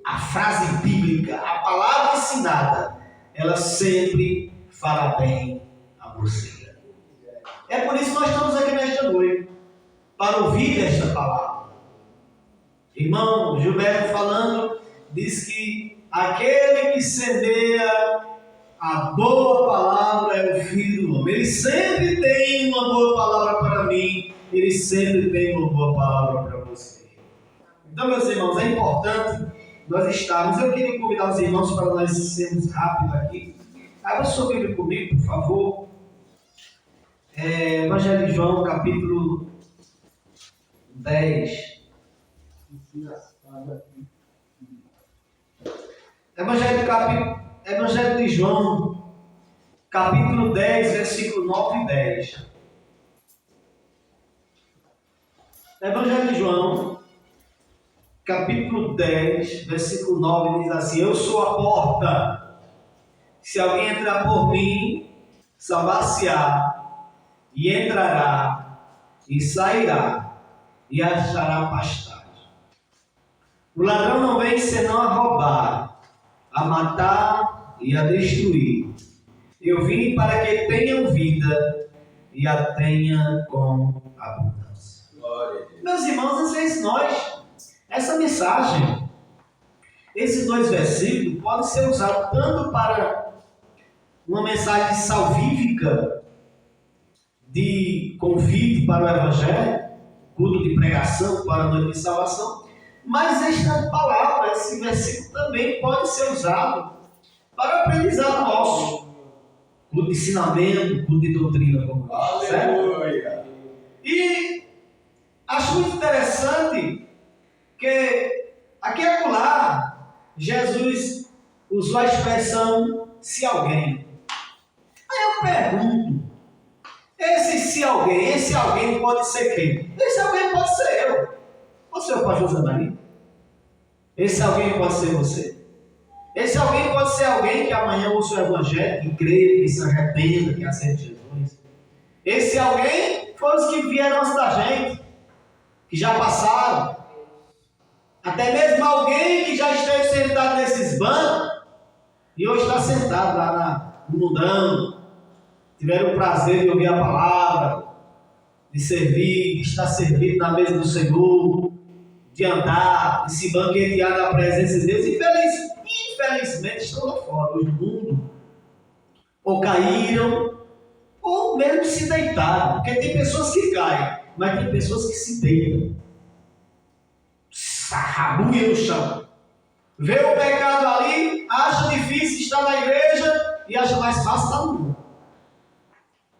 a frase bíblica, a palavra ensinada, ela sempre fará bem a você. É por isso que nós estamos aqui nesta noite, para ouvir esta palavra. Irmão Gilberto falando, diz que aquele que semeia a boa palavra é o Filho do Homem. Ele sempre tem uma boa palavra para mim, ele sempre tem uma boa palavra para você. Então, meus irmãos, é importante nós estarmos. Eu queria convidar os irmãos para nós sermos rápidos aqui. Abra sua Bíblia comigo, por favor. Evangelho de João, capítulo 10. Evangelho de João, capítulo 10, versículo 9 e 10. Evangelho de João, capítulo 10, versículo 9, diz assim: eu sou a porta. Se alguém entrar por mim, salvar-se-á, e entrará, e sairá, e achará pastagem. O ladrão não vem senão a roubar, a matar e a destruir. Eu vim para que tenham vida e a tenha com abundância. Meus irmãos, às vezes essa mensagem, esses dois versículos, podem ser usados tanto para uma mensagem salvífica, de convite para o Evangelho, culto de pregação para a noite de salvação, mas esta palavra, esse versículo também pode ser usado para o aprendizado nosso, culto de ensinamento, culto de doutrina, como diz, certo? E acho muito interessante que aqui e acolá Jesus usou a expressão se alguém. Aí eu pergunto, esse alguém pode ser quem? Esse alguém pode ser eu. Pode ser o pastor Zanaí. Esse alguém pode ser você. Esse alguém pode ser alguém que amanhã ouça o Evangelho, que crê, que se arrependa, que aceite Jesus. Esse alguém foram os que vieram antes da gente, que já passaram. Até mesmo alguém que já esteve sentado nesses bancos e hoje está sentado lá no mundão. Tiveram o prazer de ouvir a palavra, de servir, de estar servido na mesa do Senhor, de andar, de se banquetear na presença de Deus. Infelizmente estão lá fora, hoje no mundo, ou caíram, ou mesmo se deitaram, porque tem pessoas que caem, mas tem pessoas que se deitam, sarrabulha no chão, vê o pecado ali, acha difícil estar na igreja e acha mais fácil estar no mundo.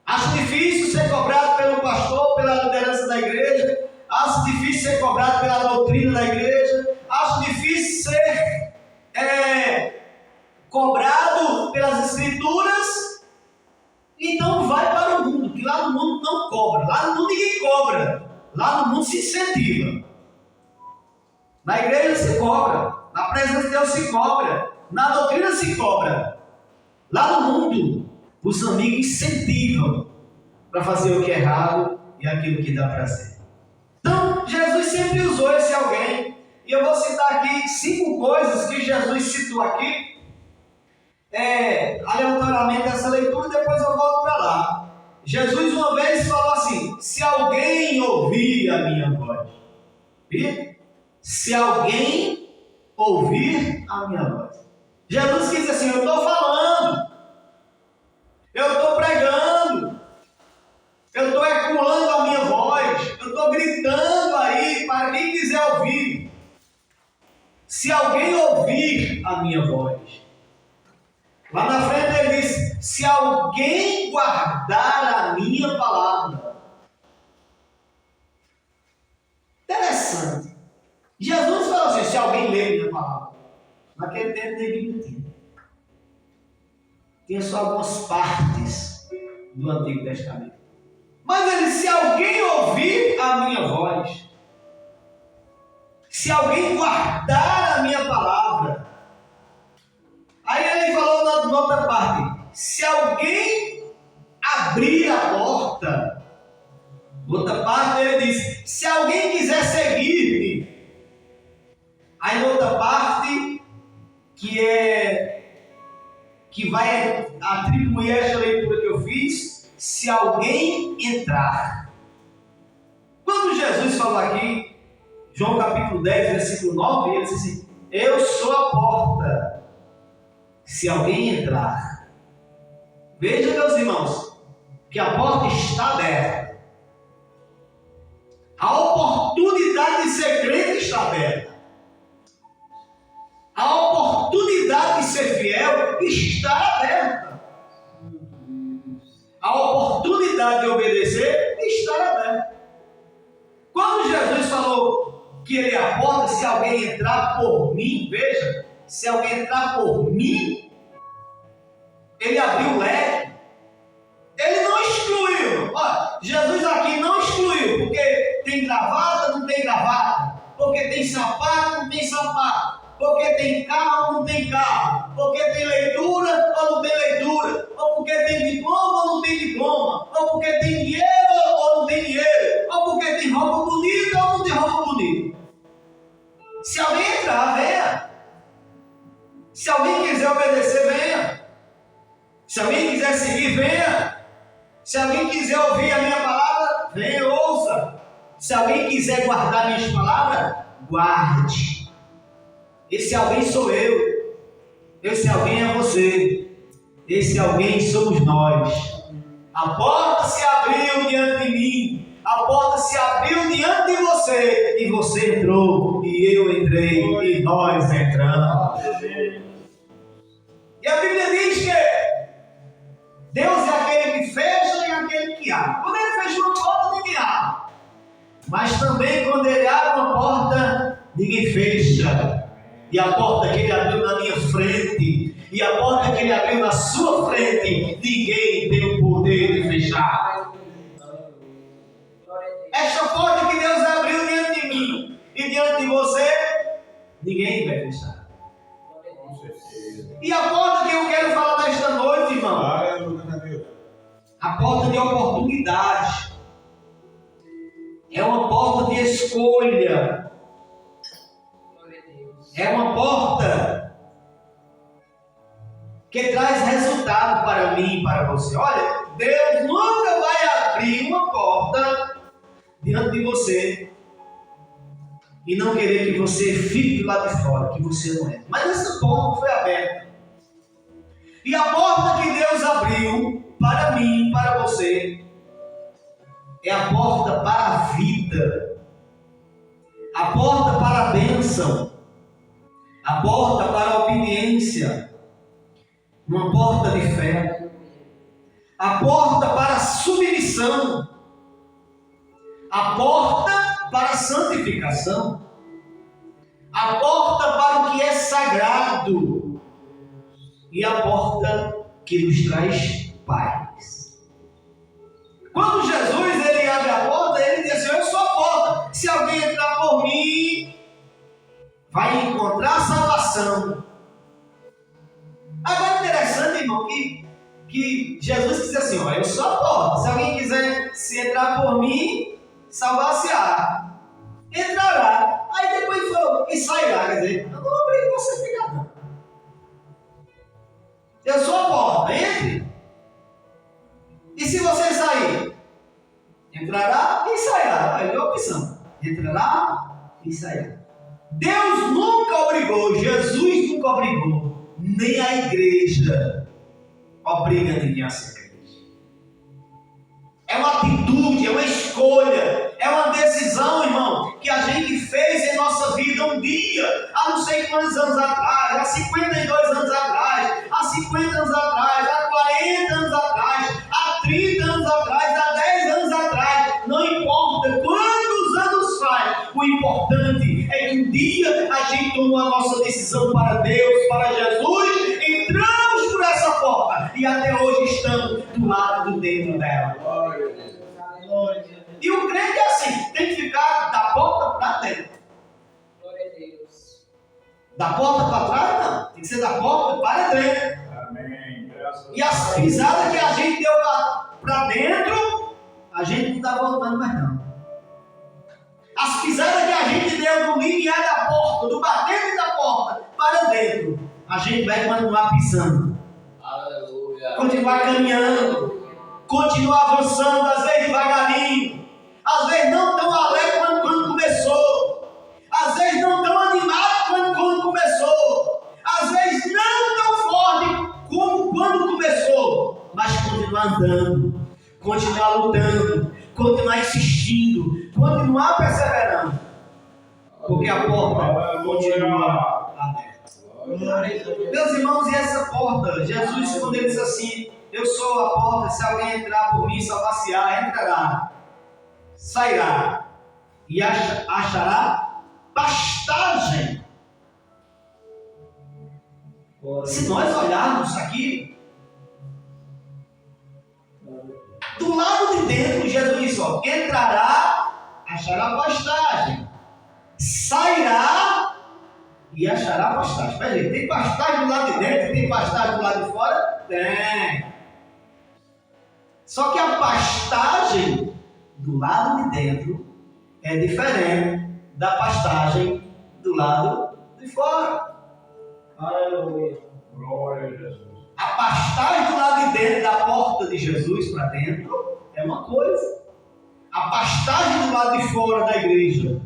Acha difícil ser cobrado pelo pastor, pela liderança da igreja, acha difícil ser cobrado pela doutrina da igreja, acha difícil ser cobrado pelas escrituras, então vai para o mundo, que lá no mundo não cobra, lá no mundo ninguém cobra, lá no mundo se incentiva. Na igreja se cobra, na presença de Deus se cobra, na doutrina se cobra. Lá no mundo, os amigos incentivam para fazer o que é errado e aquilo que dá prazer. Então, Jesus sempre usou esse alguém. E eu vou citar aqui 5 coisas que Jesus citou aqui, aleatoriamente essa leitura, e depois eu volto para lá. Jesus uma vez falou assim: se alguém ouvir a minha voz, e se alguém ouvir a minha voz. Jesus quis dizer assim: eu estou falando, eu estou pregando, eu estou ecoando a minha voz, eu estou gritando aí para quem quiser ouvir. Se alguém ouvir a minha voz. Lá na frente ele diz: se alguém guardar a minha palavra. Interessante. Jesus falou assim: se alguém ler a minha palavra. Naquele tempo nem Bíblia tinha. Tinha só algumas partes do Antigo Testamento. Mas ele: se alguém ouvir a minha voz, se alguém guardar a minha palavra. Aí ele falou na outra parte: se alguém abrir a porta. Outra parte ele diz: se alguém quiser seguir-me. Aí na outra parte que vai atribuir esta leitura que eu fiz, se alguém entrar. Quando Jesus falou aqui, João capítulo 10, versículo 9, ele disse assim: eu sou a porta, se alguém entrar. Veja, meus irmãos, que a porta está aberta. A oportunidade de ser crente está aberta. A oportunidade de ser fiel está aberta. A oportunidade de obedecer está aberta. Quando Jesus falou que ele é a porta, se alguém entrar por mim, veja, se alguém entrar por mim, ele abriu o leque. Ele não excluiu. Olha, Jesus aqui não excluiu, porque tem gravata, não tem gravata, porque tem sapato, não tem sapato, porque tem carro, não tem carro, porque tem leitura ou não tem leitura, ou porque tem diploma ou não tem diploma, ou porque tem dinheiro ou não tem dinheiro, ou porque tem roupa bonita ou não tem roupa bonita. Se alguém entrar, venha. Se alguém quiser obedecer, venha. Se alguém quiser seguir, venha. Se alguém quiser ouvir a minha palavra, venha, ouça. Se alguém quiser guardar minhas palavras, guarde. Esse alguém sou eu. Esse alguém é você. Esse alguém somos nós. A porta se abriu diante de mim. A porta se abriu diante de você. E você entrou. E eu entrei. E nós entramos. E a Bíblia diz que Deus é aquele que fecha e aquele que abre. Quando ele fecha uma porta, ninguém abre. Mas também quando ele abre uma porta, ninguém fecha. E a porta que ele abriu na minha frente, e a porta que ele abriu na sua frente, ninguém tem o poder de fechar. Esta porta que Deus abriu diante de mim e diante de você, ninguém vai fechar. E a porta que eu quero falar nesta noite, irmão, a porta de oportunidade. É uma porta de escolha. É uma porta que traz resultado para mim e para você. Olha, Deus nunca vai abrir uma porta diante de você e não querer que você fique lá de fora, que você não é. Mas essa porta foi aberta. E a porta que Deus abriu para mim, para você, é a porta para a vida, a porta para a bênção, a porta para a obediência, uma porta de fé, a porta para a submissão, a porta para a santificação, a porta para o que é sagrado e a porta que nos traz paz. Quando Jesus ele abre a porta, ele diz assim: eu sou a porta. Se alguém entrar por mim, vai encontrar salvação. Agora interessante, irmão, que Jesus diz assim: ó, eu sou a porta. Se alguém quiser se entrar por mim, salvar-se-á. Entrará. Aí depois falou, e sairá. Quer dizer, eu não vou abrir você ficar não. Eu sou a porta, entre. E se você sair? Entrará e sairá. Aí deu a opção. Entrará e sairá. Deus nunca obrigou, Jesus nunca obrigou, nem a igreja obriga ninguém a ser crente. É uma atitude, é uma escolha, é uma decisão, irmão, que a gente fez em nossa vida um dia, há não sei quantos anos atrás, há 52 anos atrás, há 50 anos atrás, há 40 anos atrás, há 30 anos atrás, há 10 anos atrás, não importa quantos anos faz, o importante é que um dia a gente tomou a nossa decisão para Deus, para Jesus, entramos por essa porta e até hoje estamos do lado do dentro dela. E o crente é assim, tem que ficar da porta para dentro. Da porta para trás, não. Tem que ser da porta para dentro. Amém. E as pisadas que a gente deu para dentro, a gente não está voltando mais não. As pisadas que a gente deu do limiar da porta, do batente da porta para dentro, a gente vai continuar pisando. Aleluia. Continuar caminhando. Continuar avançando, às vezes devagarinho. Às vezes não tão alegre quando começou. Às vezes não tão animado quando começou. Às vezes não tão forte como quando começou. Mas continuar andando. Continuar lutando. Continuar insistindo. Continuar perseverando. Porque a porta continua aberta. Meus irmãos, e essa porta, Jesus, quando ele diz assim: eu sou a porta, se alguém entrar por mim, salvar-se-á, entrará, sairá e achará pastagem. Se nós olharmos aqui, do lado de dentro, Jesus diz: ó, entrará, achará pastagem, sairá e achará pastagem. Espera aí, tem pastagem do lado de dentro, tem pastagem do lado de fora? Tem. Só que a pastagem do lado de dentro é diferente da pastagem do lado de fora. Aleluia. Glória a Jesus. A pastagem do lado de dentro, da porta de Jesus para dentro, é uma coisa. A pastagem do lado de fora da igreja,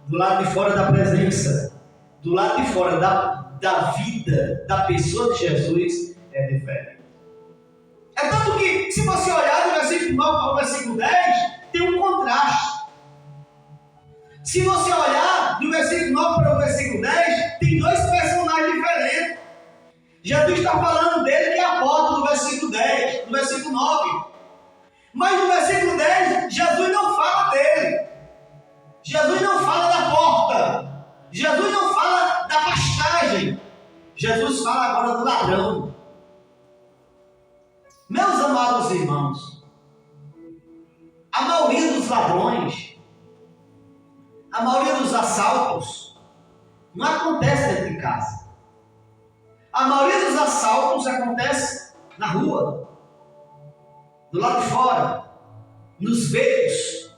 do lado de fora da presença, do lado de fora da vida, da pessoa de Jesus, é diferente. É tanto que, se você olhar do versículo 9 para o versículo 10, tem um contraste. Se você olhar do versículo 9 para o versículo 10, tem dois personagens diferentes. Jesus está falando dele, que é a porta, do versículo 10, do versículo 9. Mas no versículo 10, Jesus não fala dele. Jesus não fala da porta. Jesus não fala da pastagem. Jesus fala agora do ladrão. Meus amados irmãos, a maioria dos ladrões, a maioria dos assaltos, não acontece dentro de casa. A maioria dos assaltos acontece na rua, do lado de fora, nos becos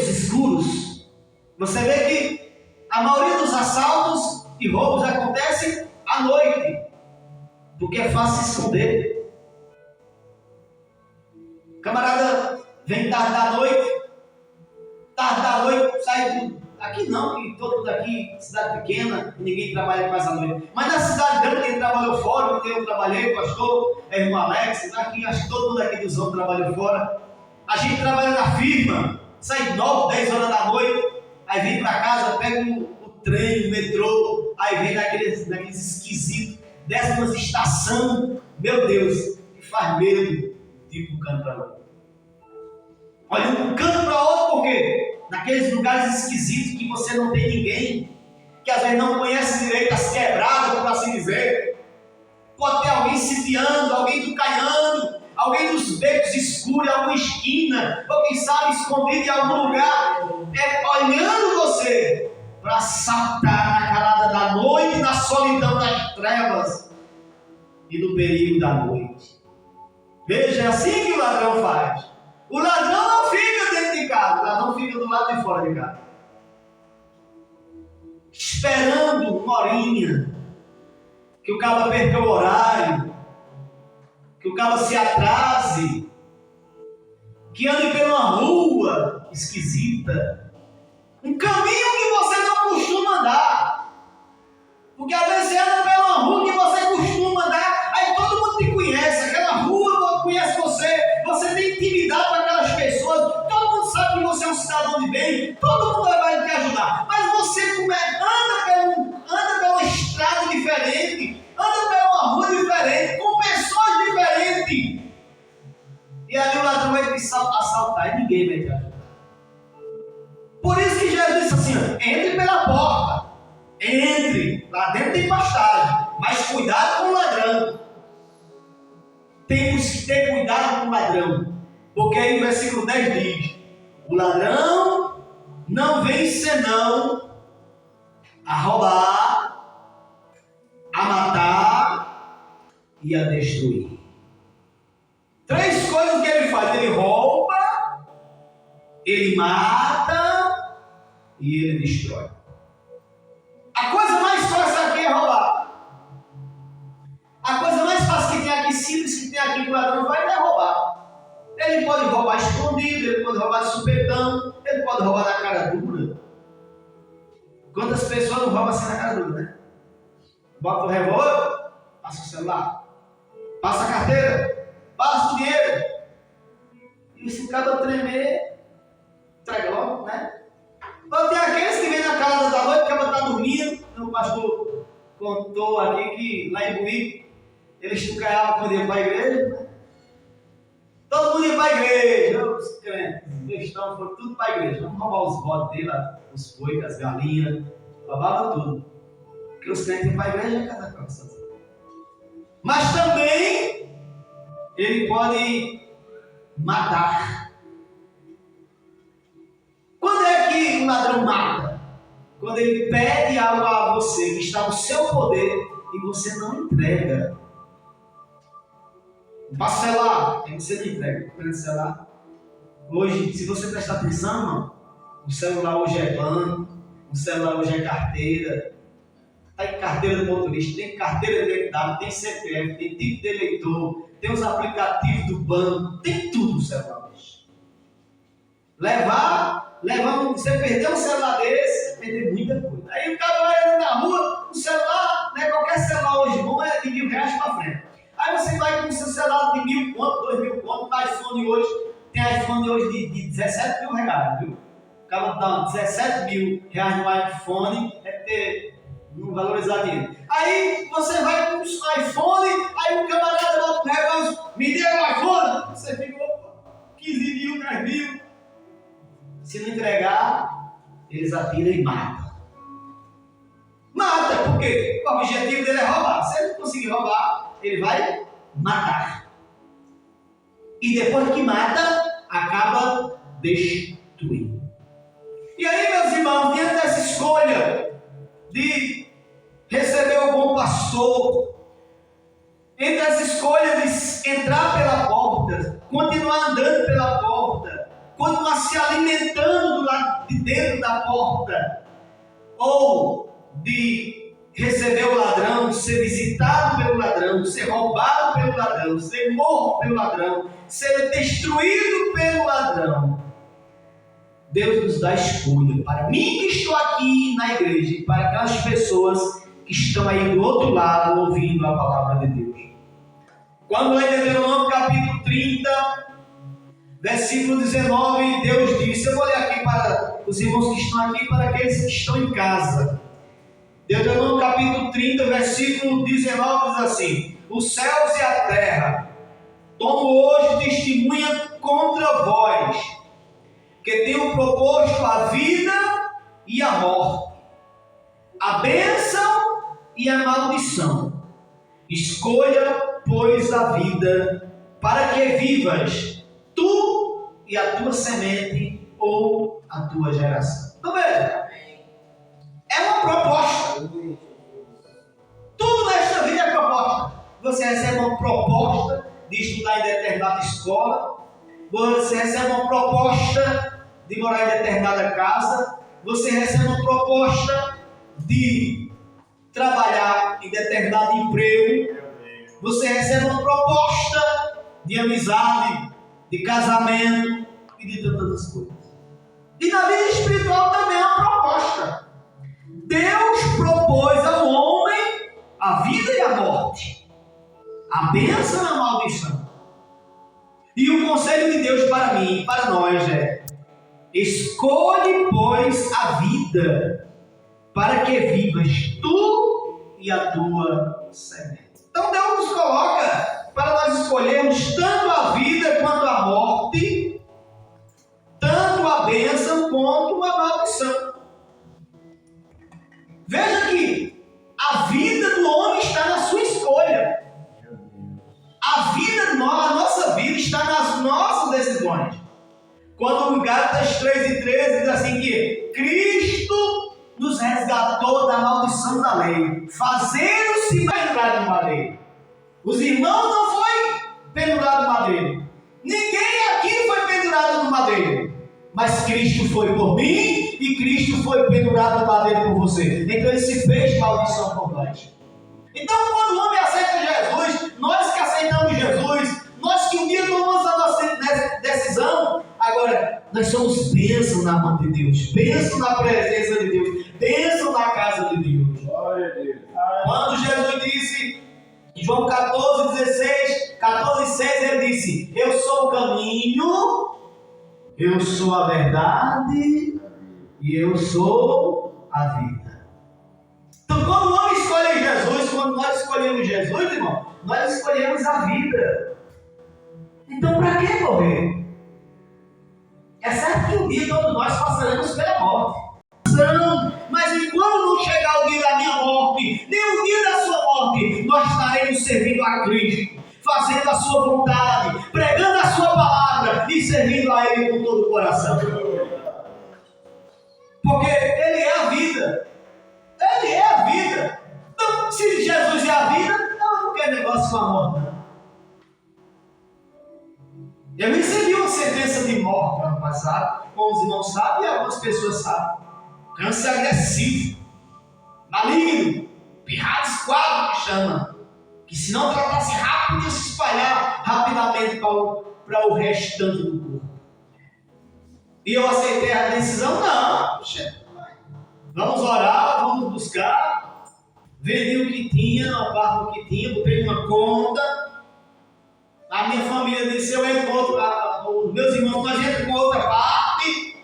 escuros. Você vê que a maioria dos assaltos e roubos acontecem à noite, porque é fácil se esconder. O camarada vem tarde da noite, sai do... Aqui não, que todo mundo aqui, cidade pequena, ninguém trabalha mais à noite. Mas na cidade grande, quem trabalhou fora, porque eu trabalhei, pastor, irmão Alex, aqui, acho que todo mundo aqui dos homens trabalhou fora. A gente trabalha na firma, sai 9, 10 horas da noite, aí vem para casa, pega o trem, o metrô, aí vem naqueles esquisitos, desce umas estações, meu Deus, que faz medo de ir de um canto para outro. Olha, de um canto para outro, por quê? Naqueles lugares esquisitos que você não tem ninguém, que às vezes não conhece direito as quebradas, por assim dizer. Pode ter alguém sitiando, alguém tucaiando, alguém dos becos escuros, alguma esquina, ou quem sabe escondido em algum lugar, olhando você para assaltar na calada da noite, na solidão das trevas e no perigo da noite. Veja, é assim que o ladrão faz. O ladrão não fica dentro de casa, o ladrão fica do lado de fora de casa, esperando uma horinha, que o cara perca o horário, que o cara se atrase, que ande pela rua esquisita, um caminho que você não costuma andar, porque às vezes você anda pela rua que você costuma andar, aí todo mundo te conhece, aquela rua conhece você, você tem intimidade com aquelas pessoas, todo mundo sabe que você é um cidadão de bem, todo mundo vai te ajudar, mas você anda pela estrada diferente, anda pela rua diferente, com pessoas diferentes, e ali o ladrão vai te assaltar e ninguém vai te ajudar. Por isso que Jesus disse assim: entre pela porta, entre, lá dentro tem pastagem, mas cuidado com o ladrão. Temos que ter cuidado com o ladrão, porque aí o versículo 10 diz: o ladrão não vem senão a roubar, a matar e a destruir. Três coisas que ele faz: ele rouba, ele mata e ele destrói. A coisa mais fácil aqui é roubar. Ele pode roubar escondido, ele pode roubar de supetão, ele pode roubar na cara dura. Quantas pessoas não roubam assim na cara dura, né? Bota o revólver, passa o celular, passa a carteira, passa o dinheiro. E se o cara tremer, entrega logo, né? Então tem aqueles que vêm na casa da noite, que ela está dormindo. O pastor contou aqui que lá em Buíque, eles estucaiavam quando iam para a igreja, né? Todo mundo ia para a igreja, os crentes, os cristãos foram tudo para a igreja. Vamos roubar os bodes dele, os bois, as galinhas, roubava tudo. Porque os crentes iam para a igreja e cada coisa. Mas também ele pode matar. Quando é que o ladrão mata? Quando ele pede algo a você que está no seu poder e você não entrega. Parcelar, tem que ser de entrega. Parcelar. Hoje, se você prestar atenção, irmão, o celular hoje é banco, o celular hoje é carteira. Tem carteira do motorista, tem carteira de identidade, tem CPF, tem tipo de eleitor, tem os aplicativos do banco, tem tudo no celular hoje. Você perder um celular desse, você perder muita coisa. Aí o cara vai ali na rua, o celular, né, qualquer celular hoje bom é de R$1.000 para frente. Aí você vai com o seu celular de 1.000 conto, 2.000 conto, o iPhone hoje, tem iPhone hoje de 17 mil reais, viu? O cara dá 17 mil reais no iPhone, é ter não valorizar dinheiro. Aí você vai com o iPhone, aí o camarada lá pro negócio, me dê o iPhone, você fica, 15 mil, 10 mil. Se não entregar, eles atiram e matam. Mata, porque o objetivo dele é roubar. Se ele não conseguir roubar, ele vai matar. E depois que mata, acaba destruindo. E aí, meus irmãos, diante dessa escolha de receber o bom pastor, entre as escolhas de entrar pela porta, continuar andando pela porta, continuar se alimentando do lado de dentro da porta, ou de receber o ladrão, ser visitado pelo ladrão, ser roubado pelo ladrão, ser morto pelo ladrão, ser destruído pelo ladrão. Deus nos dá escolha para mim que estou aqui na igreja e para aquelas pessoas que estão aí do outro lado ouvindo a palavra de Deus. Quando lá em Deuteronômio capítulo 30, versículo 19, Deus disse, eu vou ler aqui para os irmãos que estão aqui, para aqueles que estão em casa. Deuteronômio capítulo 30, versículo 19 diz assim, os céus e a terra tomo hoje testemunha contra vós, que tenho proposto a vida e a morte, a bênção e a maldição. Escolha, pois, a vida, para que vivas, tu e a tua semente ou a tua geração. Então veja, é uma proposta. Tudo nesta vida é proposta. Você recebe uma proposta de estudar em determinada escola, você recebe uma proposta de morar em determinada casa, você recebe uma proposta de trabalhar em determinado emprego, você recebe uma proposta de amizade, de casamento e de tantas as coisas. E na vida espiritual também é uma proposta. Deus propôs ao homem a vida e a morte, a bênção e a maldição. E o conselho de Deus para mim e para nós é: escolhe, pois, a vida, para que vivas tu e a tua semente. Então Deus nos coloca para nós escolhermos tanto a vida quanto a morte, tanto a bênção quanto a maldição. Veja que a vida do homem está na sua escolha. A nossa vida está nas nossas decisões. Quando o Gálatas 3:13 diz assim que Cristo nos resgatou da maldição da lei, fazendo-se pendurado no madeiro. Os irmãos não foram pendurados no madeiro. Ninguém aqui foi pendurado no madeiro. Mas Cristo foi por mim e Cristo foi pendurado no madeiro por você. Então ele se fez maldição por nós. Então quando o homem aceita Jesus, nós que aceitamos Jesus, nós que um dia tomamos a nossa Agora, nós somos bênção na mão de Deus, bênção na presença de Deus, bênção na casa de Deus. Glória a Deus. Quando Jesus disse, em João 14:6, ele disse: eu sou o caminho, eu sou a verdade e eu sou a vida. Então, quando o homem escolhe Jesus, quando nós escolhemos Jesus, irmão, nós escolhemos a vida. Então, para que morrer? É certo que um dia todos nós passaremos pela morte. Não, mas enquanto não chegar o dia da minha morte, nem o dia da sua morte, nós estaremos servindo a Cristo, fazendo a sua vontade, pregando a sua palavra e servindo a Ele com todo o coração. Porque Ele é a vida. Ele é a vida. Então, se Jesus é a vida, eu não quero negócio com a morte, não. Eu recebi uma sentença de morte no ano passado, como os irmãos sabem e algumas pessoas sabem. Câncer agressivo, maligno, pirrados quadro que chama. Que se não tratasse rápido, ia se espalhar rapidamente para o restante do corpo. E eu aceitei a decisão? Não, chefe. Vamos orar, vamos buscar. Vendi o que tinha, uma parte do que tinha, botei uma conta. A minha família disse: eu entro com outra, os meus irmãos, nós entramos com outra parte.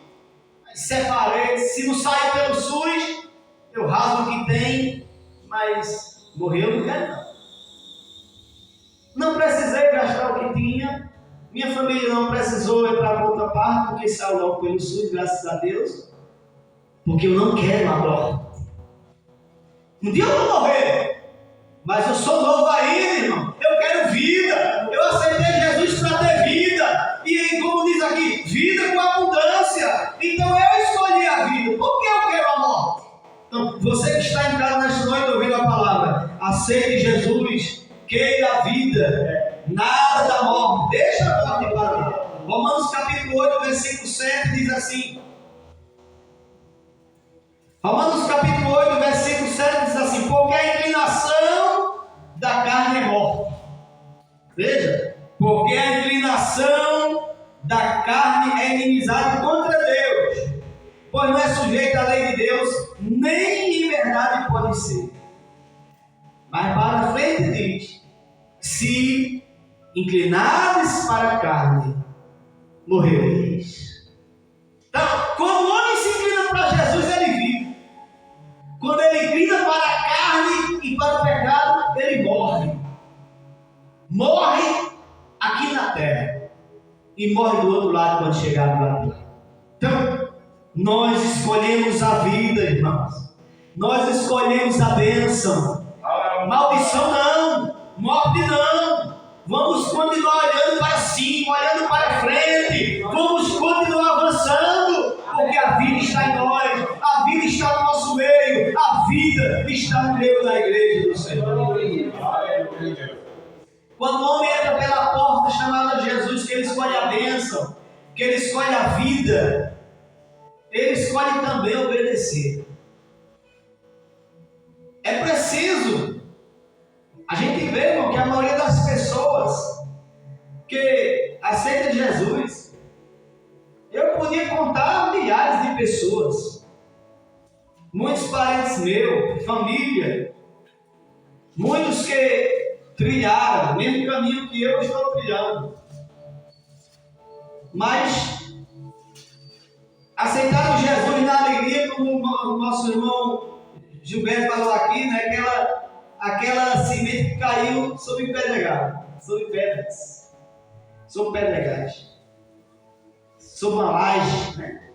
Separei, se não sair pelo SUS, eu rasgo o que tem, mas morrer eu não quero não. Não precisei gastar o que tinha, minha família não precisou entrar para outra parte, porque saiu logo pelo SUS, graças a Deus, porque eu não quero a morte. Um dia eu vou morrer, mas eu sou novo ainda, irmão, eu quero vida, eu aceitei Jesus para ter vida, e como diz aqui, vida com abundância. Então eu escolhi a vida. Por que eu quero a morte? Então, você que está em casa nesta noite ouvindo a palavra, aceite Jesus, queira a vida, nada da morte, deixa a morte para mim. Romanos capítulo 8, versículo 7 diz assim. Romanos capítulo 8, versículo 7 diz assim: porque a inclinação da carne é morte. Veja, porque a inclinação da carne é inimizade contra Deus, pois não é sujeito à lei de Deus, nem em verdade pode ser. Mas para frente diz: se inclinades para a carne, morrereis. Então, quando o homem se inclina para Jesus, ele vive. Quando ele inclina para a carne e para o pecado, ele morre. Morre aqui na terra e morre do outro lado quando chegar do lado de lá. Então, nós escolhemos a vida, irmãos. Nós escolhemos a bênção. Maldição não, morte não. Vamos continuar olhando para cima, olhando para frente. Vamos continuar avançando, porque a vida está em nós, a vida está no nosso meio, a vida está no meio da igreja do Senhor. Quando o homem entra pela porta chamada Jesus, que ele escolhe a bênção, que ele escolhe a vida, ele escolhe também obedecer. É preciso. A gente vê, irmão, que a maioria das pessoas que aceitam Jesus, eu podia contar milhares de pessoas, muitos parentes meus, família, muitos que trilharam o mesmo caminho que eu estou trilhando, mas aceitaram Jesus na alegria, como o nosso irmão Gilberto falou aqui, né? Aquela semente que caiu sobre pedregais, sobre pedregais, sobre uma laje, né?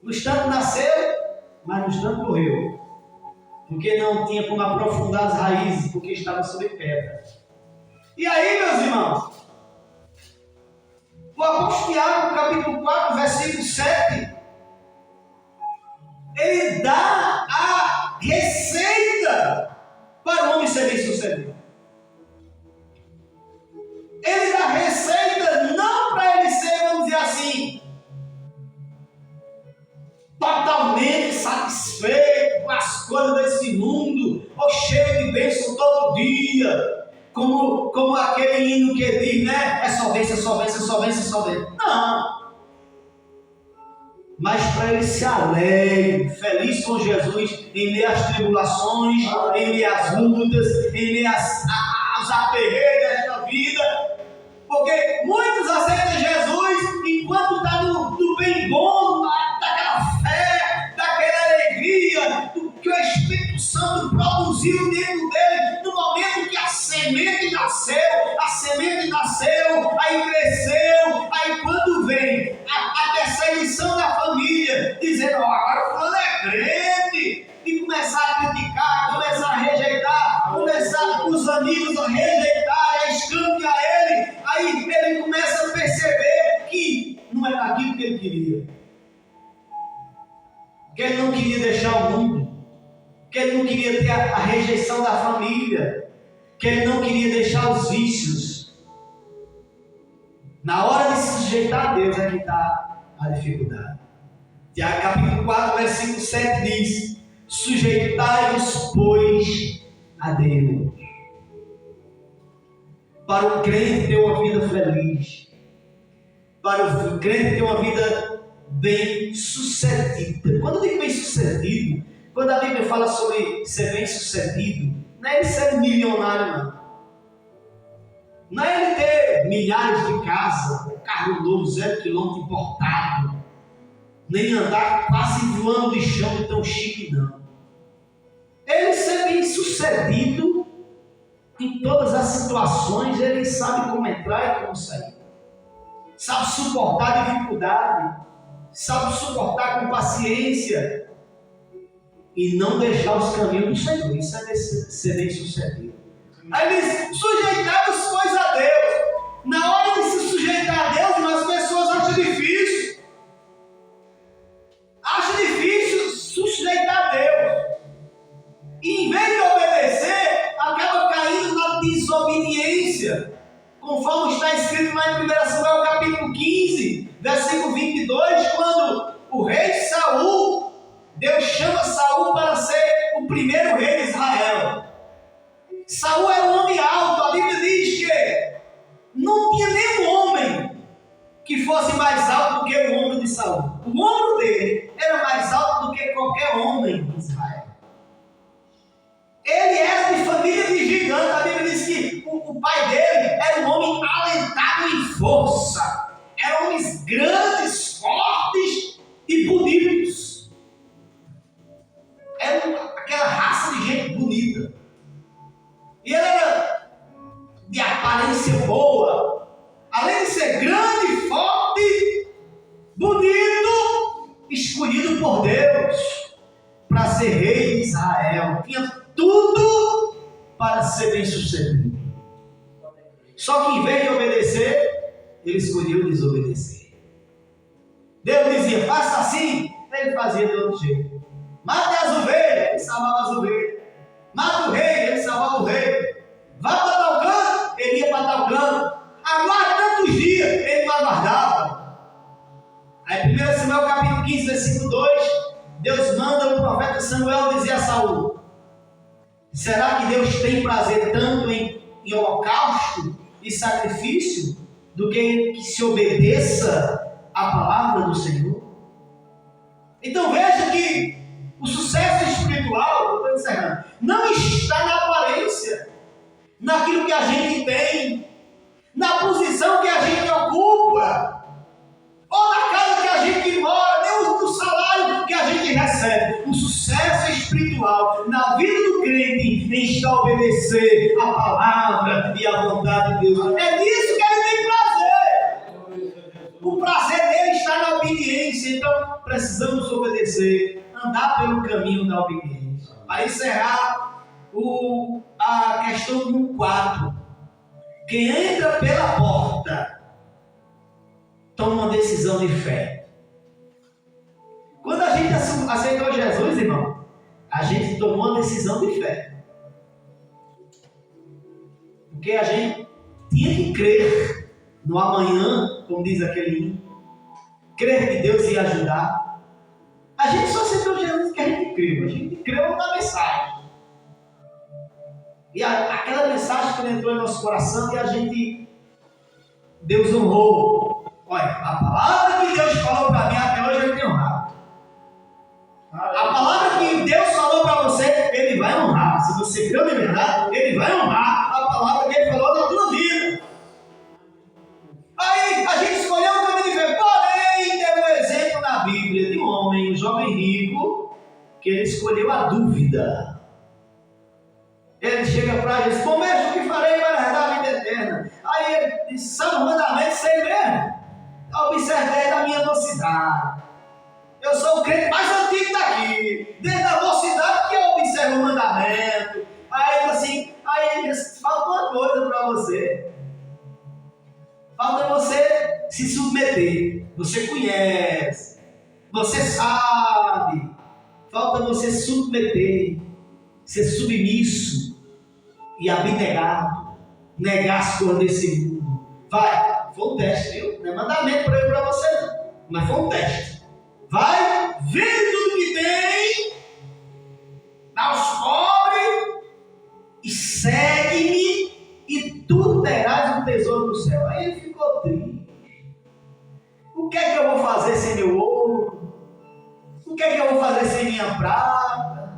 No instante nasceu, mas no instante morreu, porque não tinha como aprofundar as raízes, porque estava sobre pedra. E aí, meus irmãos, o apóstolo Tiago, capítulo 4, versículo 7, ele dá a receita para o homem ser bem sucedido. Ele dá a receita não para ele ser, vamos dizer assim, totalmente satisfeito com as coisas desse mundo, ou cheio de bênção todo dia, Como aquele hino que diz, né? É só vence, só vence, só vence, só vence. Não. Mas para ele se alegre, feliz com Jesus, em meio às tribulações, em meio às lutas, em meio aos aperreios desta vida. Porque muitos aceitam Jesus enquanto está no bem bom, daquela fé, daquela alegria, do que o Espírito Santo produziu dentro dele, no momento que a semente nasceu, aí cresceu, aí quando vem a perseguição da família, dizendo, agora o fulano é crente, e começar a criticar, começar a rejeitar, começar os amigos a rejeitar, a escantear ele, aí ele começa a perceber que não era aquilo que ele queria. Que ele não queria deixar o mundo, que ele não queria ter a rejeição da família, que ele não queria deixar os vícios. Na hora de se sujeitar a Deus é que está a dificuldade. Tiago capítulo 4, versículo 7 diz: sujeitai-vos, pois, a Deus. Para o crente ter uma vida feliz, para o crente ter uma vida bem sucedida. Quando eu digo bem sucedido, quando a Bíblia fala sobre ser bem sucedido, não é ele ser milionário, não. Não é ele ter milhares de casas, carro novo, 0 km importado, nem andar quase voando de chão de tão chique, não. Ele ser bem sucedido em todas as situações, ele sabe como entrar e como sair. Sabe suportar a dificuldade, sabe suportar com paciência e não deixar os caminhos do Senhor. Isso é ser bem sucedido. Aí ele diz: sujeitai-vos, pois, a Deus. Na hora de se sujeitar a Deus, as pessoas acham difícil. Acham difícil sujeitar a Deus. E em vez de obedecer, acaba caindo na desobediência. Conforme está escrito lá em 1 Samuel capítulo 15, versículo 22, quando o rei Saul, Deus chama Saul para ser o primeiro rei de Israel. Saul era um homem alto, a Bíblia diz que não tinha nenhum homem que fosse mais alto do que o ombro de Saul. O ombro dele era mais alto do que qualquer homem de Israel. Ele era de família de gigante. A Bíblia diz que o pai dele era um homem alentado em força. Eram homens grandes, fortes e bonitos. Era aquela raça de gente bonita. E ele era de aparência boa. Além de ser grande, forte, bonito, escolhido por Deus para ser rei de Israel. Tinha tudo para ser bem sucedido. Só que em vez de obedecer, ele escolheu desobedecer. Deus dizia: faça assim, ele fazia de outro jeito. Mate as ovelhas, ele salvava as ovelhas. Mata o rei, ele salvava o rei. Vá para tal canto, ele ia para tal canto. Aguarde tantos dias, ele não aguardava. Aí 1 Samuel capítulo 15, versículo 2, Deus manda o profeta Samuel dizer a Saul: será que Deus tem prazer tanto em holocausto e sacrifício do que se obedeça à palavra do Senhor? Então veja que o sucesso espiritual, estou encerrando, não está na aparência, naquilo que a gente tem, na posição que a gente ocupa, ou na casa que a gente mora, nem no salário que a gente recebe. O sucesso espiritual na vida do crente está a obedecer a palavra e a vontade de Deus. É nisso que ele tem prazer. O prazer dele está na obediência. Então precisamos obedecer, andar pelo caminho da obediência. Para encerrar a questão número 4, quem entra pela porta toma uma decisão de fé. Quando a gente aceitou Jesus, irmão, a gente tomou uma decisão de fé. Porque a gente tinha que crer no amanhã, como diz aquele hino, crer que Deus ia ajudar. A gente só aceitou Jesus porque a gente creu na mensagem. E aquela mensagem que entrou em nosso coração e a gente, Deus honrou. Olha, a palavra que Deus falou para mim até hoje ele tem honrado. A palavra que Deus falou para você, Ele vai honrar. Se você creu de verdade, Ele vai honrar a palavra que Ele falou na tua vida. Aí a gente escolheu o caminho de fé. Porém, tem um exemplo na Bíblia de um homem, um jovem rico, que ele escolheu a dúvida. Ele chega para Jesus: bom, mestre, o que farei para herdar a vida eterna? Aí ele diz: são mandamentos, sei mesmo. Observei da minha mocidade. Eu sou o crente mais antigo daqui. Desde a mocidade que eu observo o mandamento. Aí ele diz: falta uma coisa para você. Falta você se submeter. Você conhece. Você sabe. Falta você se submeter. Ser submisso e abnegado. Negar as coisas desse mundo. Vai. Foi um teste, viu? Não é mandamento para você não. Mas foi um teste. Vai, vende tudo que tem, dá aos pobres e segue-me e tu terás um tesouro no céu. Aí ele ficou triste. O que é que eu vou fazer sem meu ouro? O que é que eu vou fazer sem minha prata?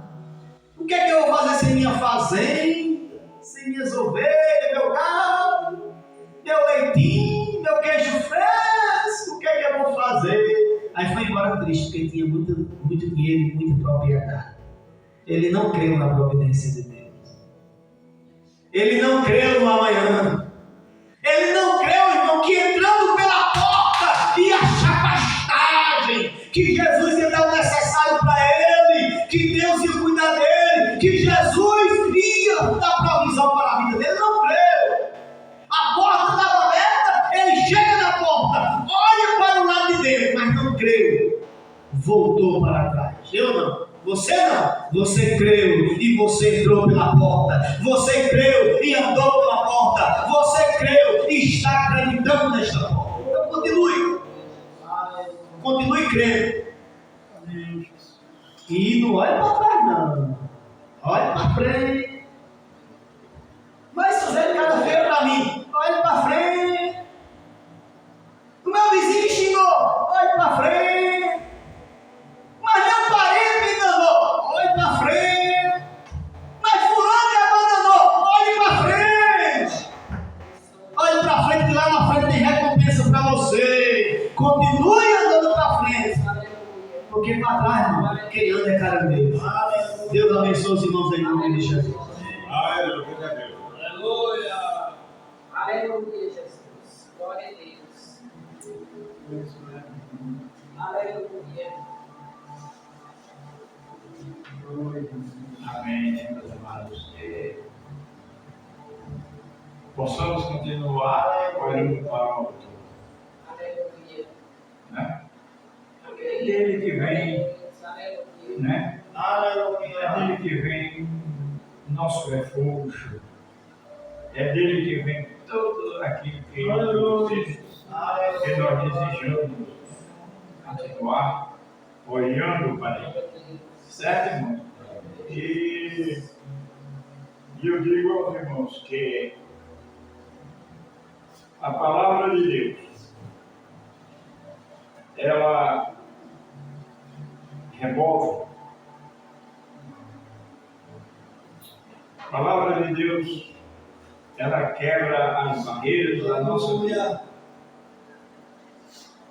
O que é que eu vou fazer sem minha fazenda? Sem minhas ovelhas, meu gado, meu leitinho, meu queijo fresco? O que é que eu vou fazer? Aí foi embora triste, porque ele tinha muito dinheiro e muita propriedade. Ele não creu na providência de Deus. Ele não creu no amanhã. Ele não creu, irmão, que entrando pela porta ia achar pastagem, que Jesus ia dar o necessário para ele, que Deus ia cuidar dele, que Jesus ia dar provisão para a vida dele. Ele não creu. A porta estava aberta, ele chega na porta, olha para o lado de dentro, mas não creu. Voltou para trás. Eu não. Você não. Você creu e você entrou pela porta. Você creu e andou pela porta. Você creu e está acreditando nesta porta. Então continue. Continue crendo. E não olhe para trás, não. Olhe para frente. Mas fazendo cara feio para mim. Olhe para frente. O meu vizinho me xingou. Olhe para frente. Mas meu parente me enganou. Olhe para frente. Mas fulano me abandonou. Olhe para frente. Olhe para frente, que lá na frente tem recompensa para você. Continue andando para frente. Porque para trás, irmão, quem anda é cara de Deus. Deus abençoe os irmãos aí, em nome de Jesus. Aleluia. Aleluia. Aleluia, Jesus. Glória a Deus. Aleluia. Amém, meus amados. Possamos continuar olhando para o alto. Aleluia. Né? É dele que vem, né? É dele que vem nosso refúgio. É dele que vem tudo aquilo que nós desejamos continuar olhando para ele. Certo, irmão? E eu digo aos irmãos que a palavra de Deus, ela remove. A palavra de Deus, ela quebra as barreiras da nossa vida.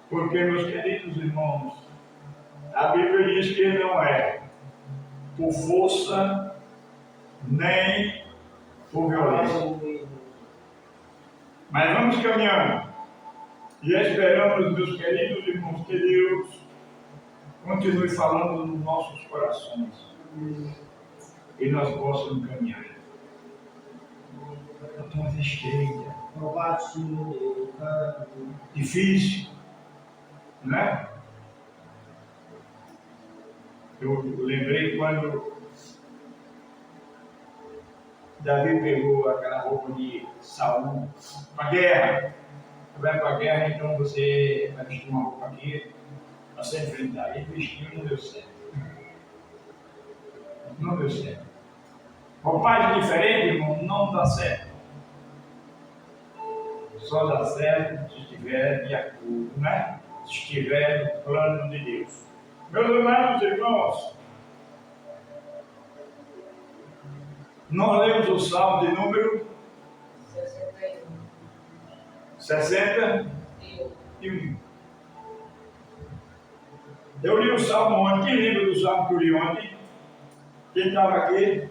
Porque, meus queridos irmãos, a Bíblia diz que não é por força nem por violência. Mas vamos caminhando e esperamos, meus queridos irmãos, que Deus continue falando nos nossos corações e nós possamos caminhar. A porta é estreita, difícil, né? Eu lembrei quando Davi pegou aquela roupa de Saul para a guerra. Você vai para a guerra, então você vai vestir uma roupa aqui para se enfrentar. Ele vestiu e não deu certo. Não deu certo. Roupagem diferente, irmão, não dá certo. Só dá certo se estiver de acordo, né? Se estiver no plano de Deus. Meus amados irmãos, nós lemos o Salmo de número 61. Eu li o Salmo ontem. Quem lembra do Salmo que eu li ontem? Quem estava aqui?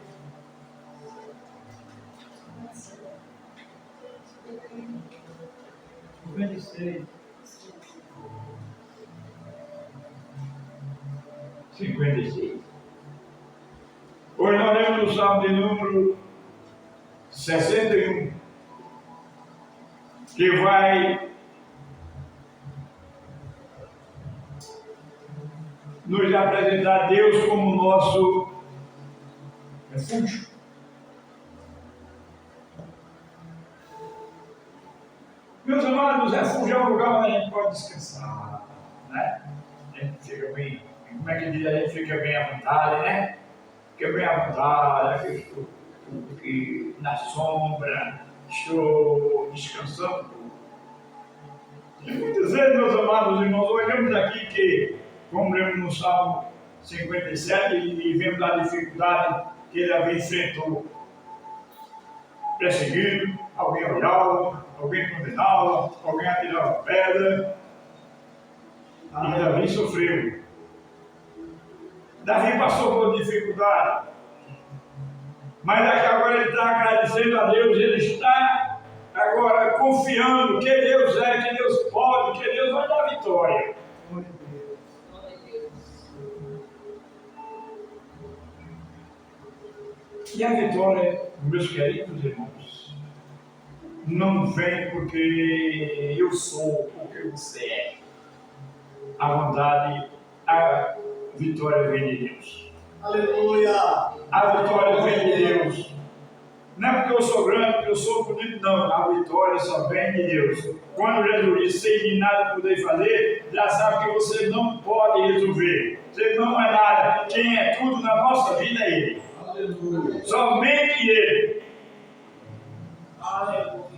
Cinquenta 56. Hoje nós lemos o Salmo de número 61, que vai nos apresentar Deus como nosso refúgio. Meus amados, refúgio é um lugar onde a gente pode descansar, né? A gente fica bem, como é que diz? A gente fica bem à vontade, né? Fica bem à vontade, estou aqui na sombra, estou descansando. E muitas vezes, meus amados irmãos, olhamos aqui que, como lemos no Salmo 57, e vemos a dificuldade que ele enfrentou. Perseguido, alguém olhava, alguém condenava, alguém atirava pedra. E Davi sofreu. Davi passou por dificuldade. Mas aqui agora ele está agradecendo a Deus, ele está agora confiando que Deus é, que Deus pode, que Deus vai dar vitória. E a vitória, meus queridos irmãos, não vem porque eu sou, porque você é. A vontade, a vitória vem de Deus. Aleluia! A vitória vem de Deus. Não é porque eu sou grande, porque eu sou bonito, não. A vitória só vem de Deus. Quando Jesus disse, sem de nada poder fazer, já sabe que você não pode resolver. Você não é nada. Quem é tudo na nossa vida é Ele. Aleluia! Somente Ele. Aleluia!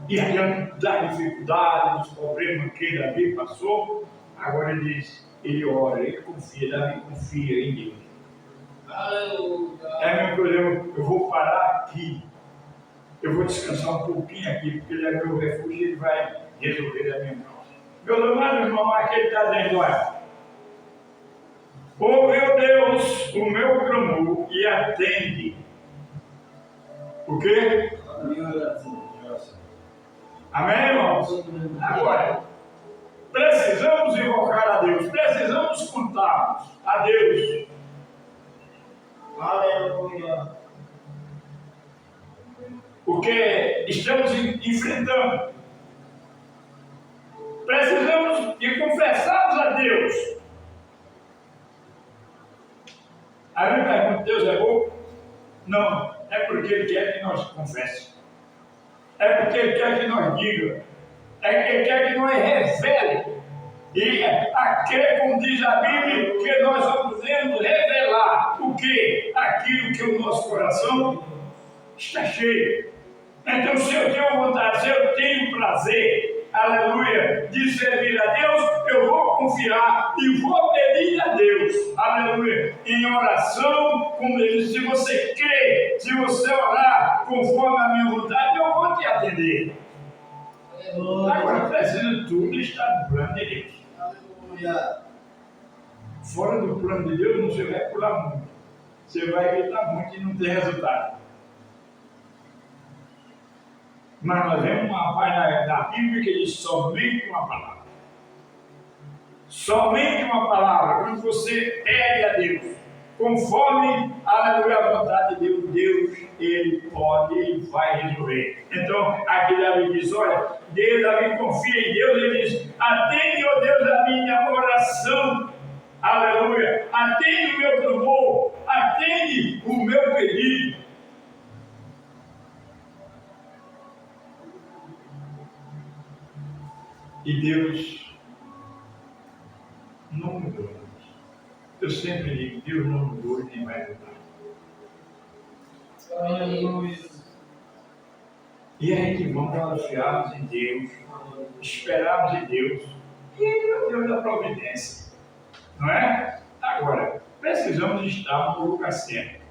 E adiante da dificuldade, dos problemas que Davi passou, agora ele diz, ele ora, ele confia, Davi confia em Deus. Aleluia! Meu problema, eu vou parar aqui, eu vou descansar um pouquinho aqui, porque ele é meu refúgio e ele vai resolver a minha causa. Meu amado irmão, aqui ele está dizendo, olha, ouve, Deus, o meu clamor e atende. O quê? Amém, irmãos? Agora, precisamos invocar a Deus, precisamos contar a Deus. Aleluia! Porque estamos enfrentando. Precisamos de confessarmos a Deus. Aí me pergunta, Deus é bom? Não, é porque Ele quer que nós confessemos. É porque Ele quer que nós diga. É que Ele quer que nós revele. E a crer, como diz a Bíblia, que nós podemos revelar o que? Aquilo que o nosso coração está cheio. Então, se eu tenho vontade, se eu tenho prazer, aleluia, de servir a Deus, eu vou confiar e vou pedir a Deus, aleluia, em oração, como ele diz, se você crê, se você orar conforme a minha vontade, eu vou te atender. Agora, precisa de tudo estar no plano de Deus. Aleluia! Fora do plano de Deus, você vai pular muito. Você vai gritar muito e não tem resultado. Mas nós vemos uma página da Bíblia que diz somente uma palavra. Somente uma palavra. Quando você pede a Deus, conforme a vontade de Deus, Deus, Ele pode, Ele vai resolver. Então, aqui Davi diz, olha, Davi confia em Deus, ele diz, atende, ó Deus, a minha oração. Aleluia. Atende o meu clamor, atende o meu pedido. E Deus não mudou. Eu sempre digo, Deus não mudou e nem vai mudar. Aleluia. E a gente vamos confiarmos em Deus, esperarmos em Deus, e Ele é o Deus da providência, não é? Agora, precisamos estar no lugar certo.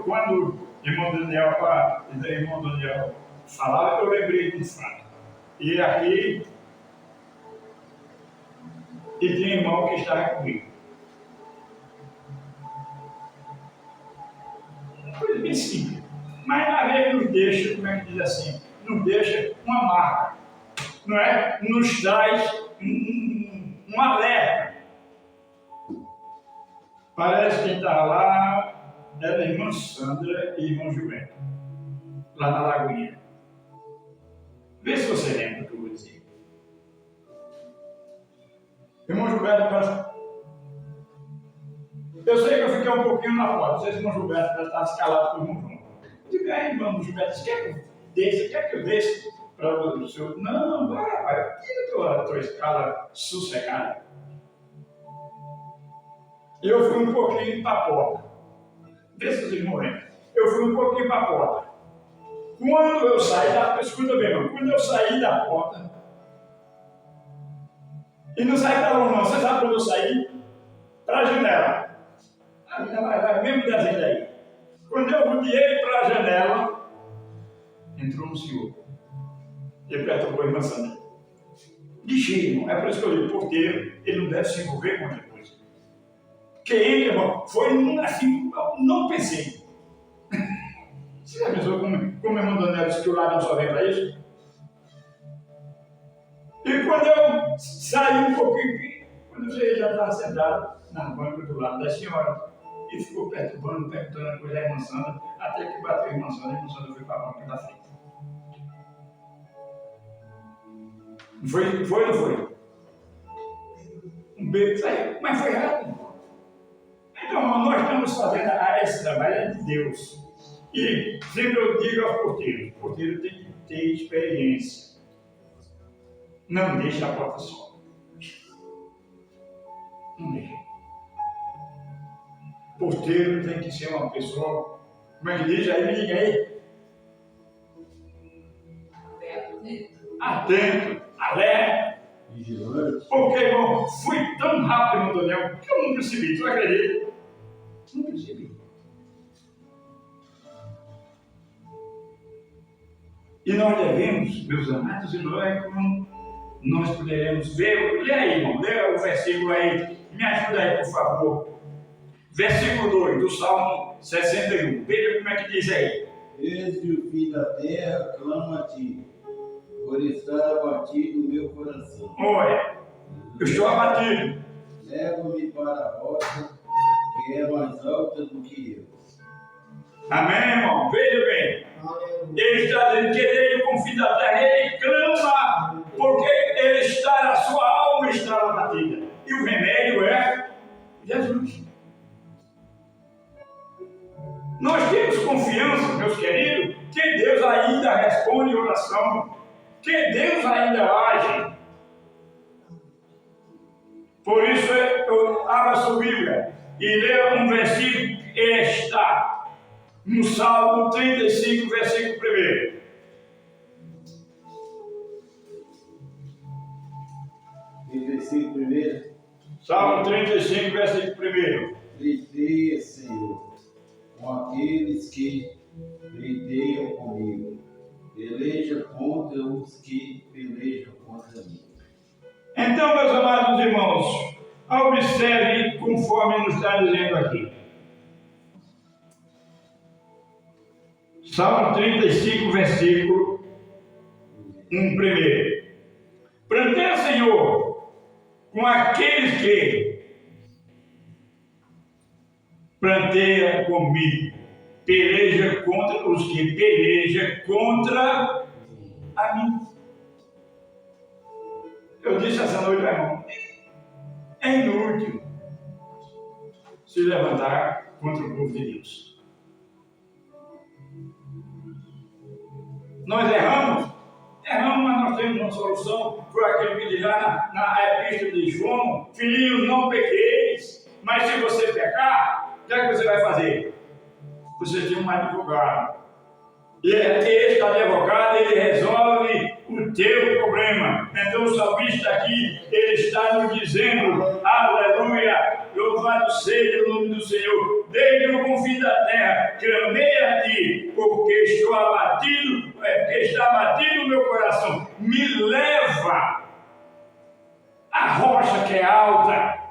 Quando o irmão Daniel falava, eu lembrei de um fato. E aqui, e tem irmão que estava comigo. Coisa bem simples. Mas na vez nos deixa, como é que diz assim? Nos deixa uma marca. Não é? Nos traz um alerta. Parece que quem está lá era a irmã Sandra e irmão Gilberto. Lá na Lagoinha. Vê se você lembra o que eu vou dizer. Irmão Gilberto parece. Eu sei que eu fiquei um pouquinho na porta. Não sei se o irmão Gilberto já estava escalado com o irmão João. Eu digo, irmão Gilberto, você quer que eu desça? Quer que eu desça para o senhor? Não, vai. Tira a tua escala sossegada. Eu fui um pouquinho para a porta. Vê se vocês morreram. Eu fui um pouquinho para a porta. Quando eu saí da porta, escuta bem, irmão. Quando eu saí da porta, e não saí para longe, não. Você sabe quando eu saí? Para a janela. Mesmo desenho aí. Quando eu rodeei para a janela, entrou um senhor. Ele perturbou a irmã Sandra. Ligeiro, irmão. É por isso que eu digo, porteiro, ele não deve se envolver com outra coisa. Porque ele, irmão, foi assim, não pensei. Você já pensou como a irmã Daniel disse que o ladrão só vem para isso? E quando eu saí um pouquinho, quando eu já estava sentado na banca do lado da senhora, e ficou perturbando a coisa da irmã Sandra, até que bateu a irmã Sandra foi para a banca da frente. Foi ou não foi? Um beijo saiu, mas foi rápido. Então, nós estamos fazendo esse trabalho de Deus. E sempre eu digo aos porteiros, o porteiro tem que ter experiência. Não deixe a porta só. Não deixe. O porteiro tem que ser uma pessoa, como é que diz? Aí me diga aí. Atento, alerta. Vigilante. Porque, irmão, fui tão rápido, irmão Daniel, que eu não percebi. Tu acredita? Não percebi. E nós devemos, meus amados irmãos, como nós poderemos ver. Lê aí, irmão, lê o versículo aí. Me ajuda aí, por favor. Versículo 2 do Salmo 61. Veja como é que diz aí. Desde o fim da terra clama a ti, por estar abatido o meu coração. Olha, eu estou abatido. Leva-me para a rocha, que é mais alta do que eu. Amém, irmão? Veja bem. Ele está dizendo que ele, com o fim da terra, ele clama, porque a sua alma está abatida. E o remédio é Jesus. Nós temos confiança, meus queridos, que Deus ainda responde oração, que Deus ainda age. Por isso eu abro a sua Bíblia e leio um versículo que está no Salmo 35, versículo 1. E versículo 1. Salmo 35, versículo 1. Pleiteia, Senhor, com aqueles que pleiteiam comigo. Peleja contra os que pelejam contra mim. Então, meus amados irmãos, observe conforme nos está dizendo aqui. Salmo 35, versículo 1. Planteia, Senhor, com aqueles que planteia comigo, peleja contra os que pelejam contra a mim. Eu disse essa noite, irmão, é inútil se levantar contra o povo de Deus. Nós erramos, mas nós temos uma solução. Foi aquele que diz lá na epístola de João: filhinhos, não pequeis, mas se você pecar, o que é que você vai fazer? você tem um advogado. E este advogado, ele resolve o teu problema. Então o salmista aqui, ele está nos dizendo, aleluia, louvado seja o nome do Senhor. Desde o confim da terra, clamei a ti, porque estou abatido, porque está abatido o meu coração. Me leva à rocha que é alta.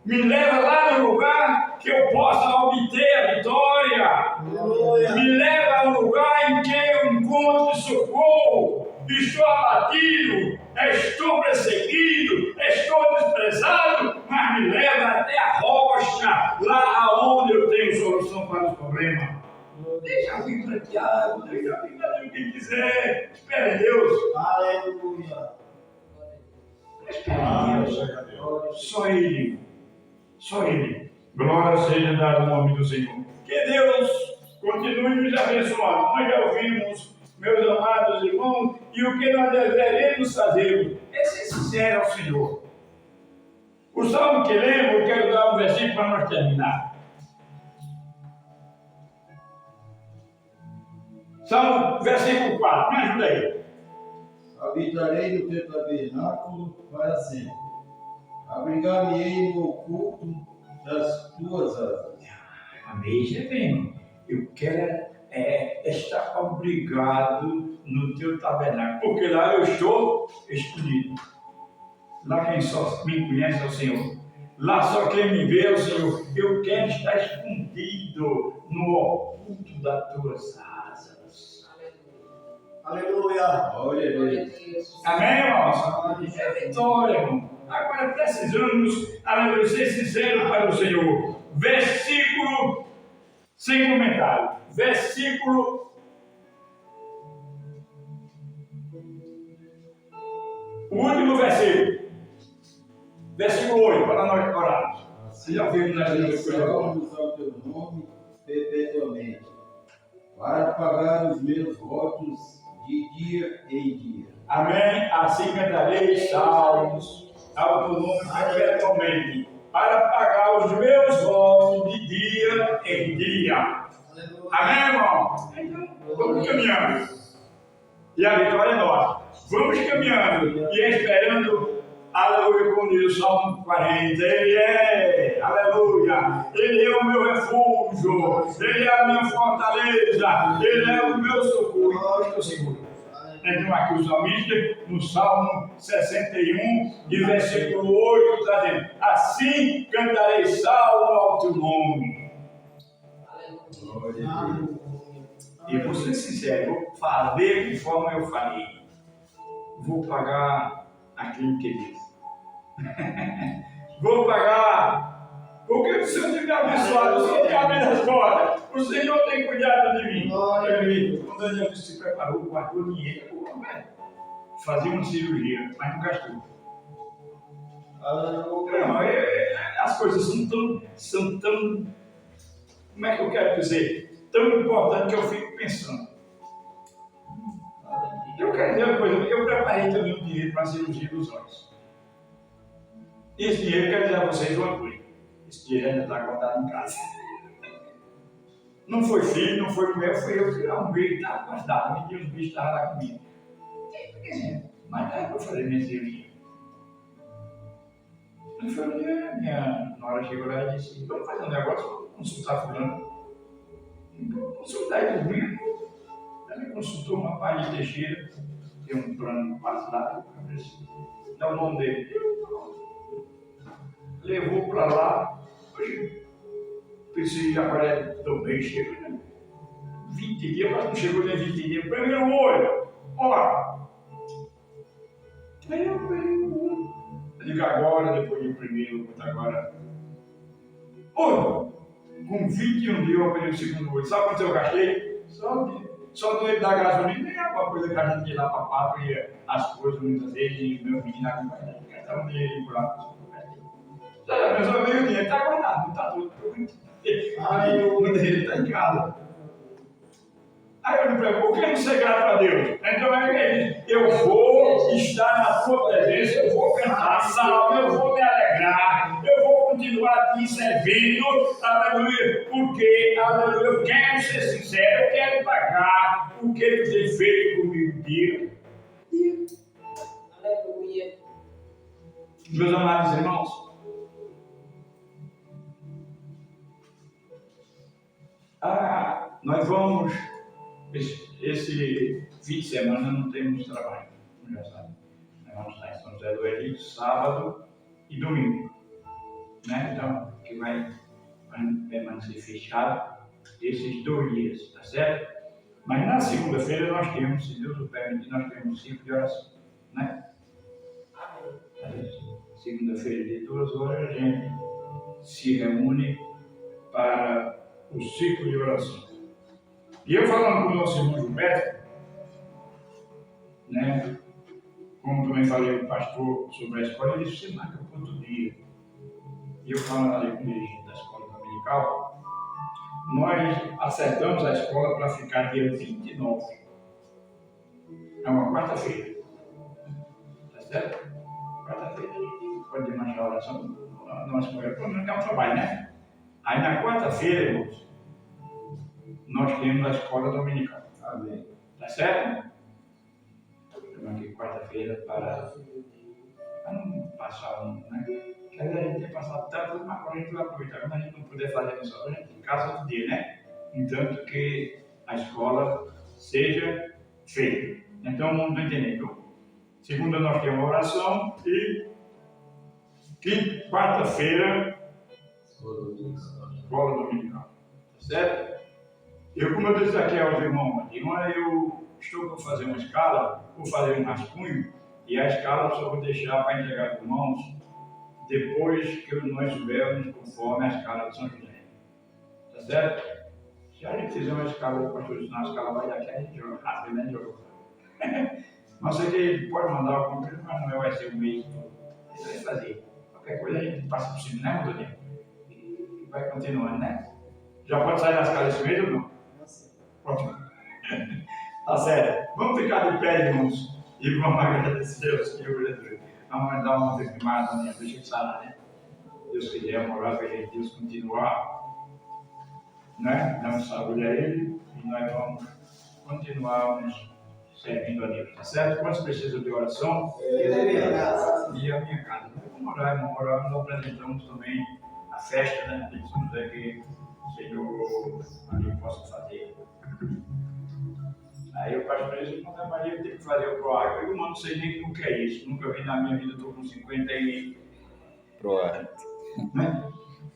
Me leva lá no lugar que eu possa obter a vitória. Me leva a um lugar em que eu encontre socorro. Estou abatido, estou perseguido, estou desprezado, mas me leva até a rocha, lá aonde eu tenho solução para os problemas. Deixa eu vir para Tiago, deixa eu vir fazer o que quiser. Espera em Deus. Aleluia. Espera em Deus. Só Ele. Só Ele. Glória seja dada ao nome do Senhor. Que Deus continue nos abençoando. Nós já ouvimos, meus amados irmãos, e o que nós deveremos fazer é ser sincero ao Senhor. O salmo que lembro, eu quero dar um versículo para nós terminar. Salmo, versículo 4, me ajuda aí. Habitarei no teu tabernáculo para sempre. Abrigar-me-ei no oculto das tuas asas. Amém, bem. Eu quero estar obrigado no teu tabernáculo, porque lá eu estou escondido. Lá quem só me conhece é o Senhor. Lá só quem me vê é o Senhor. Eu quero estar escondido no oculto das tuas asas. Aleluia. Glória a Deus. Amém, irmãos? É vitória, irmão. Agora precisamos, aleluia, ser sinceros para o Senhor. Versículo, sem comentário. Versículo. O último versículo. Versículo 8, para nós orarmos. Assim Já ouvimos na vida de coisa boa. salmos ao teu nome perpetuamente, para pagar os meus votos de dia em dia. Amém. Assim cantarei salmos ao teu nome perpetuamente, para pagar os meus votos de dia em dia. Amém, irmão? Então, vamos caminhando. E a vitória é nossa. Vamos caminhando e esperando, aleluia, como diz o Salmo 40. Ele é, aleluia, Ele é o meu refúgio, Ele é a minha fortaleza, Ele é o meu socorro. Estou seguro. Então aqui o salmista, no Salmo 61, e versículo 8, está dizendo: assim cantarei salmo ao teu nome. Glória a Deus. E vou ser sincero, vou fazer conforme eu falei. Vou pagar aquilo que disse. Vou pagar, porque se eu estiver abençoado, se eu estiver abrindo as portas, o Senhor tem cuidado de mim. Quando a gente se preparou, guardou dinheiro, fazia uma cirurgia, mas não gastou. Não, as coisas são tão, como é que eu quero dizer? Tão importante que eu fico pensando. Eu quero dizer uma coisa, eu preparei também um dinheiro para a cirurgia dos olhos. E esse dinheiro, eu quero dizer a vocês uma coisa: esse dinheiro ainda está guardado em casa. Não foi filho, não foi mulher, foi eu que arrumei, estava guardado, me os bichos estavam lá comigo. Mas dá para fazer minha cirurgia. Aí foi minha nora chegou lá e disse: vamos fazer um negócio, vamos consultar fulano. Consultar ele domingo. Ela me consultou uma parte de Teixeira, tem um plano parcelado, dá o nome dele. Levou para lá, pensei, agora estou bem, chega, né? 20 dias, mas não chegou nem 20 dias. Primeiro olho, ó. Aí eu peguei o olho. Eu digo agora, depois do primeiro, agora. Olha, com 21 dias eu peguei o segundo olho. Sabe quanto eu gastei? Só do ele da gasolina, nem alguma coisa que a gente ia lá para a pátria, as coisas muitas vezes, e meu menino acompanhando, gastava um dinheiro por lá. Já pensou, veio o dinheiro, está guardado, não está tudo. O dinheiro está em casa. Aí eu me pergunto, por que não ser grato a Deus? Então eu vou estar na tua presença, eu vou cantar salmo, eu vou me alegrar, eu vou continuar te servindo, aleluia, porque, aleluia, eu quero ser sincero, eu quero pagar o que tu tem feito comigo, dia. Aleluia. Meus amados irmãos, nós vamos, esse fim de semana não temos trabalho, como já sabe. Nós vamos estar em São José do Egito, sábado e domingo. Né? Então, que vai permanecer fechado esses 2 dias, tá certo? Mas na segunda-feira nós temos, se Deus o permitir, nós temos 5 de oração, né? Segunda-feira de 2 horas a gente se reúne para o ciclo de oração. E eu falando com o nosso irmão Gilberto, né? Como também falei com o pastor sobre a escola, ele disse: marca para outro dia. E eu falando ali com o dirigente da escola dominical, nós acertamos a escola para ficar dia 29. É uma quarta-feira. Tá certo? Quarta-feira a gente pode marchar a oração na nossa escola, pelo menos é um trabalho, né? Aí na quarta-feira, irmãos, nós temos a escola dominical. Amém. Tá certo? Estamos aqui quarta-feira para não passar né? Que a gente tem passado tanto, mas agora a gente vai aproveitar. Quando a gente não puder fazer no sábado, a gente em casa outro dia, né? Entanto que a escola seja feita. Então, vamos entender. Então, segunda nós temos a oração e quarta-feira, escola dominical. Tá certo? Como eu disse aqui aos irmãos, eu estou por fazer uma escala, vou fazer um rascunho, e a escala eu só vou deixar para entregar com irmãos depois que nós estivermos conforme a escala de São José. Tá certo? Se a gente fizer uma escala do pastor, senão a escala vai daqui, a gente joga rápido, né? Mas sei que ele pode mandar o convite, mas não vai ser o mês todo. Ele vai fazer. Qualquer coisa a gente passa por cima, né, Antônio? E vai continuando, né? Já pode sair das escala esse mês ou não? Pronto. Tá certo. Vamos ficar de pé, irmãos, e vamos agradecer ao Senhor Jesus. Vamos dar uma firmada, né? Deixa eu sarar, né? Deus quiser, orar para ele, Deus continuar, né? Dando saúde a ele, e nós vamos continuarmos servindo a Deus, tá certo? Quantos precisam de oração? Eu devia casa. E a minha casa. Vamos orar, nós apresentamos também a festa, né? De São José que o Senhor ali possa fazer. Aí o pastor disse: Santa Maria tem que fazer o PROAC. Eu não sei nem o que é isso, nunca vi na minha vida, estou com 50 e. PROAC. Né?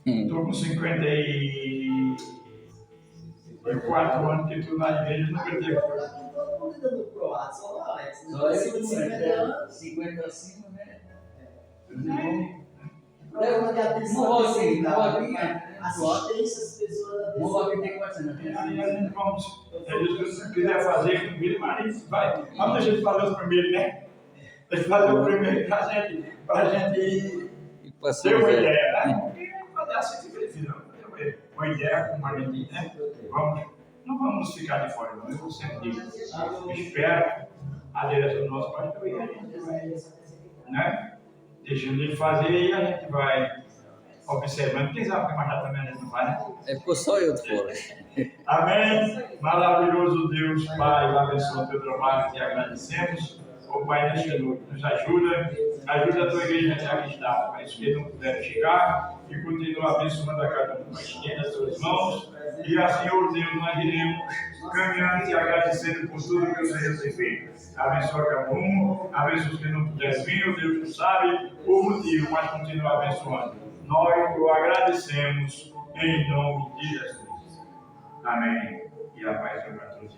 Estou com 54 anos que estou na igreja, nunca teve. Todo mundo ainda do PROAC, só o Alex. Só eu Acima de 50 anos. 50 acima, né? Programa de atenção. Não vou aqui, não vou aqui. Assistência às pessoas. Não vou aqui, tem quantos anos? Aí a gente vamos, se quiser fazer comigo, mas vai. Vamos deixar de fazer os primeiros, né? Deixa eu fazer o primeiro para a gente ter uma ideia, né? Porque fazer assim fica difícil, não. Ter uma ideia como a gente, né? Não vamos ficar de fora, não. Eu sempre digo, espero a direção do nosso pastor e a gente vai, né? Deixando ele fazer e a gente vai observando. Quem sabe que mais também a gente não vai, né? É porque só eu tô fora. Amém. Maravilhoso Deus, Pai, abençoa o teu trabalho, te agradecemos. Ô Pai, nesta noite, nos ajuda a tua igreja a aqui está, para isso que não puder chegar, e continua abençoando a cada um, estenda as suas mãos, e assim, ó Deus, nós iremos caminhando e agradecendo por tudo que o Senhor tem feito. Abençoa cada um, abençoa os que não puderem vir, o Deus não sabe o motivo, mas continua abençoando. Nós o agradecemos em nome de Jesus. Amém. E a paz seja para todos.